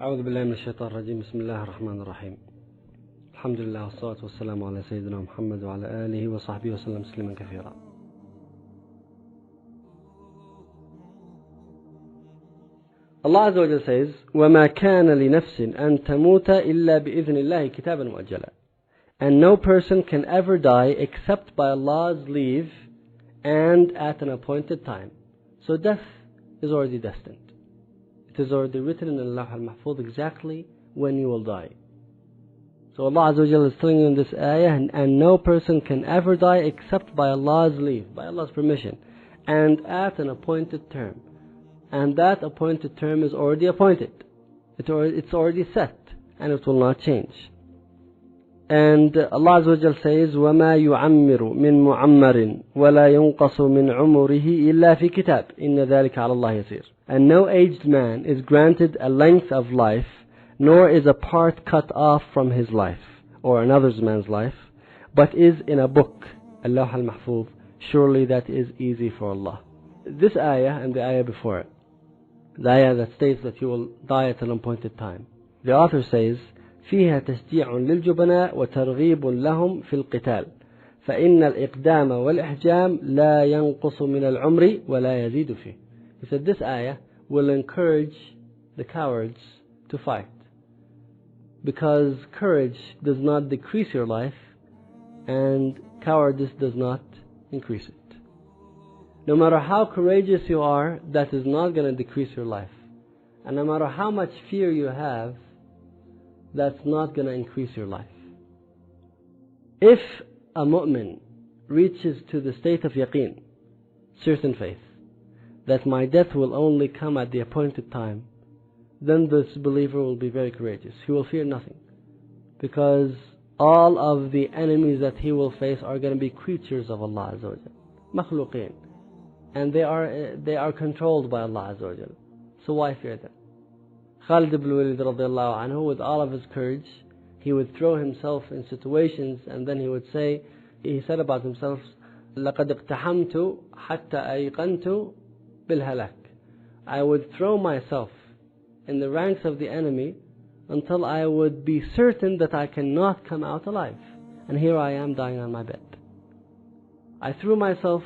أعوذ بالله من الشيطان الرجيم. بسم الله الرحمن الرحيم. الحمد لله والصلاة والسلام على سيدنا محمد وعلى آله وصحبه وسلم تسليما كثيرا. Allah Azza wa Jalla says, وَمَا كَانَ لِنَفْسٍ أَن تَمُوتَ إِلَّا بِإِذْنِ اللَّهِ كِتَابًا مُؤَجَّلًا. And no person can ever die except by Allah's leave and at an appointed time. So death is already destined. It is already written in Allah al-Mahfuz exactly when you will die. So Allah Azza wa Jalla is telling you in this ayah, and no person can ever die except by Allah's leave, by Allah's permission, and at an appointed term. And that appointed term is already appointed. It's already set, and it will not change. And Allah Azza wa Jalla says, وَمَا يُعَمِّرُ مِن مُعَمَّرٍ وَلَا يُنْقَصُ مِنْ عُمُرِهِ إِلَّا فِي كِتَابٍ إِنَّ ذَلِكَ عَلَى اللَّهِ يَسِيرٌ. And no aged man is granted a length of life, nor is a part cut off from his life, or another man's life, but is in a book, Allah al-Mahfuz. Surely that is easy for Allah. This ayah and the ayah before it, the ayah that states that you will die at an appointed time, the author says, فيها تشجيع للجبناء وترغيب لهم في القتال فإن الإقدام والإحجام لا ينقص من العمر ولا يزيد فيه. He said this ayah will encourage the cowards to fight, because courage does not decrease your life and cowardice does not increase it. No matter how courageous you are, that is not going to decrease your life. And no matter how much fear you have, that's not going to increase your life. If a mu'min reaches to the state of yaqeen, certain faith, that my death will only come at the appointed time, then this believer will be very courageous. He will fear nothing, because all of the enemies that he will face are going to be creatures of Allah Azza wa Jalla, makhluqeen, and they are controlled by Allah Azza wa Jalla. So why fear them? Khalid ibn Walid radiallahu anhu, with all of his courage, he would throw himself in situations, and then he said about himself, لَقَدْ اقْتَحَمْتُ حَتَّى أَيْقَنْتُ بِالْهَلَكِ. I would throw myself in the ranks of the enemy until I would be certain that I cannot come out alive. And here I am dying on my bed. I threw myself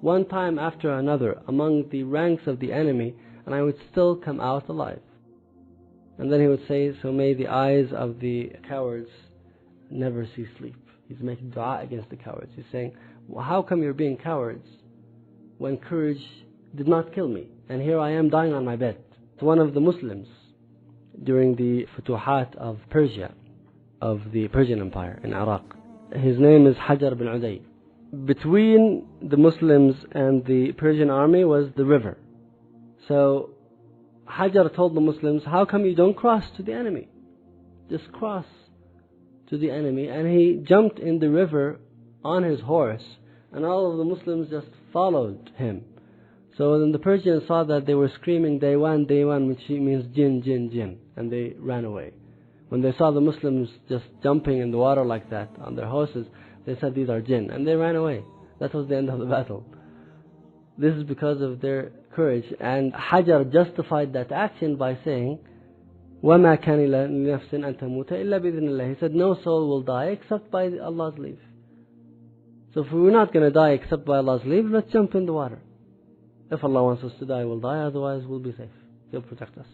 one time after another among the ranks of the enemy, and I would still come out alive. And then he would say, so may the eyes of the cowards never see sleep. He's making dua against the cowards. He's saying, well, how come you're being cowards when courage did not kill me? And here I am dying on my bed. It's one of the Muslims during the Futuhat of Persia, of the Persian Empire in Iraq. His name is Hajar bin Uday. Between the Muslims and the Persian army was the river. So Hajar told the Muslims, how come you don't cross to the enemy? Just cross to the enemy. And he jumped in the river on his horse, and all of the Muslims just followed him. So then the Persians saw that they were screaming Daywan, Daywan, which means jinn, jinn, jinn, and they ran away. When they saw the Muslims just jumping in the water like that on their horses, they said these are jinn, and they ran away. That was the end of the battle. This is because of their courage. And Hajar justified that action by saying, وَمَا كَانَ لِنَفْسٍ أَن تَمُوتَ إِلَّا بِإِذْنِ اللَّهِ. He said, no soul will die except by Allah's leave. So if we're not going to die except by Allah's leave, let's jump in the water. If Allah wants us to die, we'll die. Otherwise, we'll be safe. He'll protect us.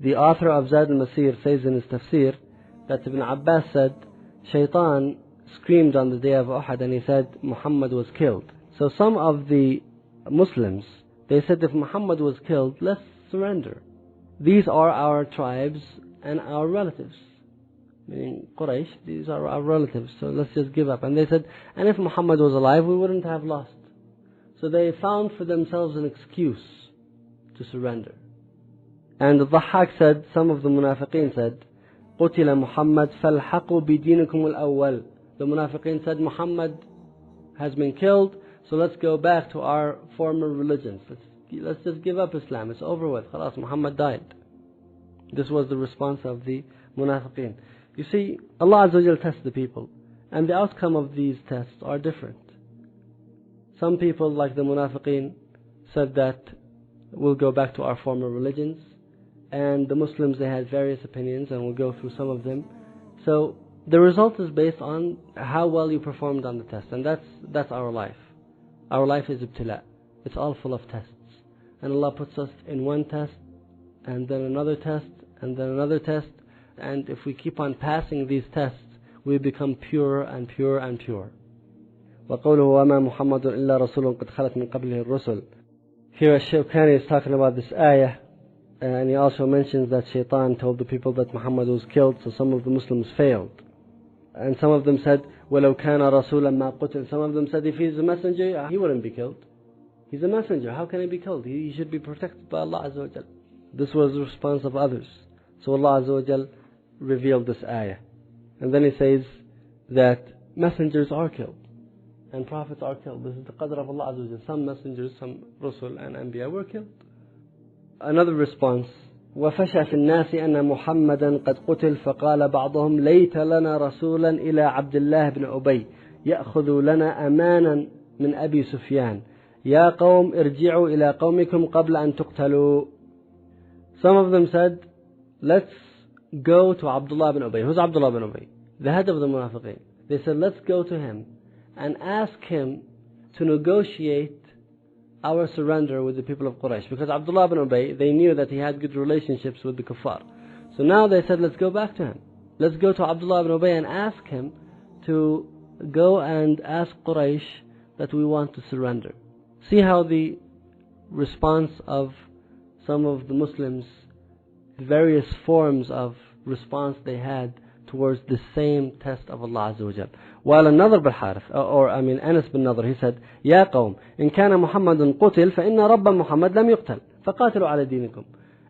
The author of Zad al-Masir says in his tafsir that Ibn Abbas said, Shaitan screamed on the day of Uhud, and he said Muhammad was killed. So some of the Muslims, they said, if Muhammad was killed, let's surrender. These are our tribes and our relatives. Meaning Quraysh, these are our relatives, so let's just give up. And they said, and if Muhammad was alive, we wouldn't have lost. So they found for themselves an excuse to surrender. And Dhahhak said, some of the Munafiqeen said, قُتِلَ مُحَمَّدْ فَالْحَقُوا بِدِينِكُمُ الْأَوَّلِ. The Munafiqeen said, Muhammad has been killed, so let's go back to our former religions. Let's just give up Islam. It's over with. Khalas, Muhammad died. This was the response of the Munafiqeen. You see, Allah Azza wa Jal tests the people, and the outcome of these tests are different. Some people, like the Munafiqeen, said that we'll go back to our former religions, and the Muslims, they had various opinions, and we'll go through some of them. So the result is based on how well you performed on the test, and that's our life. Our life is ibtila. It's all full of tests, and Allah puts us in one test, and then another test, and then another test, and if we keep on passing these tests, we become pure and pure and pure. وَقَوْلُهُ وَمَا مُحَمَّدٌ إِلَّا رَسُولٌ قَدْ خَلَتْ مِنْ قَبْلِهِ الرُّسُلُ. Here Shawkani is talking about this ayah, and he also mentions that Shaitan told the people that Muhammad was killed, so some of the Muslims failed. And some of them said, وَلَوْ كَانَ رَسُولًا مَا قُتِلَ. Some of them said, if he's a messenger, he wouldn't be killed. He's a messenger, how can he be killed? He should be protected by Allah Azza wa Jal. This was the response of others. So Allah Azza wa Jal revealed this ayah. And then he says that messengers are killed and prophets are killed. This is the qadr of Allah Azza wa Jal. Some messengers, some Rasul and Anbiya were killed. Another response, وَفَشَى فِي النَّاسِ أَنَّ مُحَمَّدًا قَدْ قُتِلَ فَقَالَ بَعْضُهُمْ لَيْتَ لَنَا رَسُولًا إِلَى عَبْدِ اللَّهِ بْنِ أُبَيٍّ يَأْخُذُ لَنَا أَمَانًا مِنْ أَبِي سُفْيَانَ يَا قَوْمِ ارْجِعُوا إِلَى قَوْمِكُمْ قَبْلَ أَن تُقْتَلُوا. Some of them said, let's go to Abdullah bin Ubay. Who's Abdullah bin Ubay? The head of the Munafiqeen. They said, let's go to him and ask him to negotiate our surrender with the people of Quraysh. Because Abdullah bin Ubay, they knew that he had good relationships with the kuffar. So now they said, let's go back to him. Let's go to Abdullah bin Ubay and ask him to go and ask Quraysh that we want to surrender. See how the response of some of the Muslims, the various forms of response they had towards the same test of Allah Azza wa Jal. While another Anas bin Nadr, he said, يا قوم إن كان محمد قتل فإن رب محمد لم يقتل فقاتلوا على دينكم.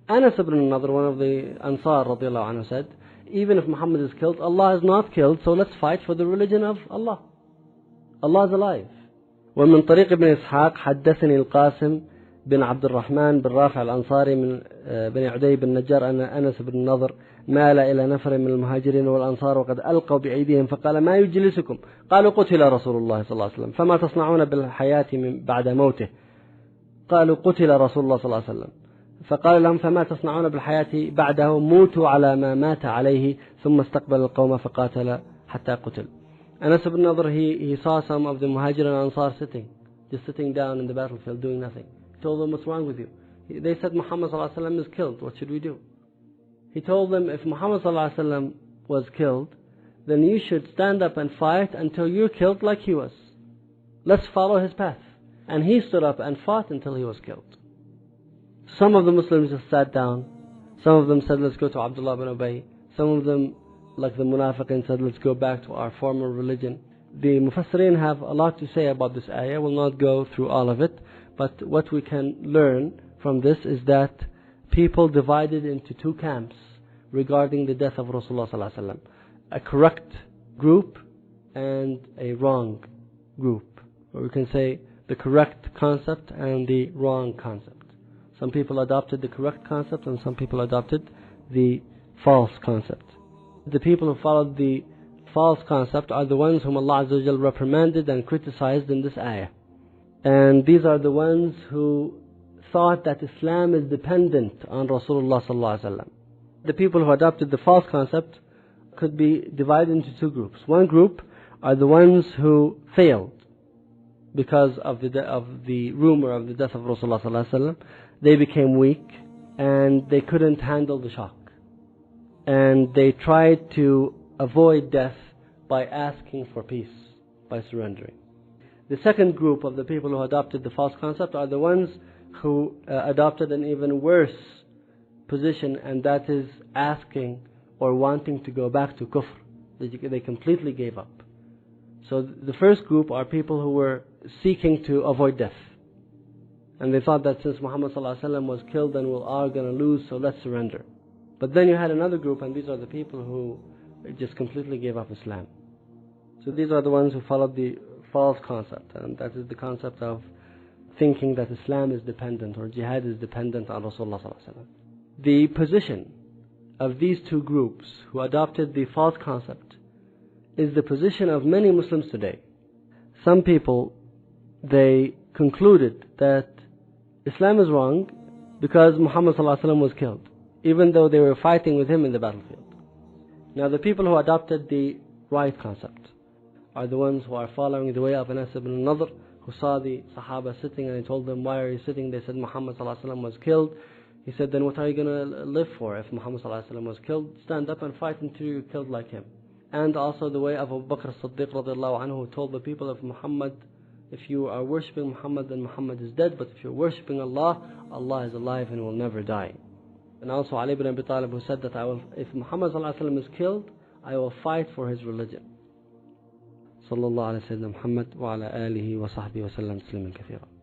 Anas ibn Nadr, one of the Ansar radiallahu anhu, said, even if Muhammad is killed, Allah is not killed, so let's fight for the religion of Allah. Allah is alive. ومن طريق ابن إسحاق حدثني القاسم بن عبد الرحمن بن رافع الأنصاري من بن عدي بن نجار أن أنس بن النضر مال إلى نفر من المهاجرين والأنصار وقد ألقوا بأيديهم فقال ما يجلسكم؟ قالوا قتل رسول الله صلى الله عليه وسلم فما تصنعون بالحياة بعد موته؟ قالوا قتل رسول الله صلى الله عليه وسلم فقال لهم فما تصنعون بالحياة بعده؟ موتوا على ما مات عليه ثم استقبل القوم فقاتل حتى قتل. Anas ibn Nadr, he saw some of the Muhajir and Ansar just sitting down in the battlefield doing nothing. He told them, what's wrong with you? They said, Muhammad sallallahu alaihi wasallam is killed, what should we do? He told them, if Muhammad sallallahu alaihi wasallam was killed, then you should stand up and fight until you're killed like he was. Let's follow his path. And he stood up and fought until he was killed. Some of the Muslims just sat down. Some of them said, let's go to Abdullah bin Ubay. Some of them, like the Munafiqin, said, let's go back to our former religion. The Mufassirin have a lot to say about this ayah. We'll not go through all of it. But what we can learn from this is that people divided into two camps regarding the death of Rasulullah sallallahu alaihi wasallam. A correct group and a wrong group. Or we can say the correct concept and the wrong concept. Some people adopted the correct concept and some people adopted the false concept. The people who followed the false concept are the ones whom Allah Azza wa Jal reprimanded and criticized in this ayah. And these are the ones who thought that Islam is dependent on Rasulullah sallallahu alaihi wasallam. The people who adopted the false concept could be divided into two groups. One group are the ones who failed because of the rumor of the death of Rasulullah sallallahu alaihi wasallam. They became weak and they couldn't handle the shock. And they tried to avoid death by asking for peace, by surrendering. The second group of the people who adopted the false concept are the ones who adopted an even worse position, and that is asking or wanting to go back to kufr. They completely gave up. So the first group are people who were seeking to avoid death. And they thought that since Muhammad sallallahu alaihi wasallam was killed, then we're all going to lose, so let's surrender. But then you had another group, and these are the people who just completely gave up Islam. So these are the ones who followed the false concept, and that is the concept of thinking that Islam is dependent or jihad is dependent on Rasulullah sallallahu alaihi wasallam. The position of these two groups who adopted the false concept is the position of many Muslims today. Some people, they concluded that Islam is wrong because Muhammad sallallahu alaihi wasallam was killed. even though they were fighting with him in the battlefield. Now the people who adopted the right concept are the ones who are following the way of Anas ibn Nadr, who saw the Sahaba sitting and he told them, why are you sitting? They said Muhammad ﷺ was killed. He said, then what are you going to live for if Muhammad ﷺ was killed? Stand up and fight until you're killed like him. And also the way of Abu Bakr as-Siddiq radiallahu anhu, who told the people of Muhammad, if you are worshipping Muhammad, then Muhammad is dead, but if you're worshipping Allah, Allah is alive and will never die. And also Ali ibn Abi Talib, who said that if Muhammad ﷺ is killed, I will fight for his religion. صلى الله على سيدنا محمد وعلى آله وصحبه وسلم تسليما كثيرا.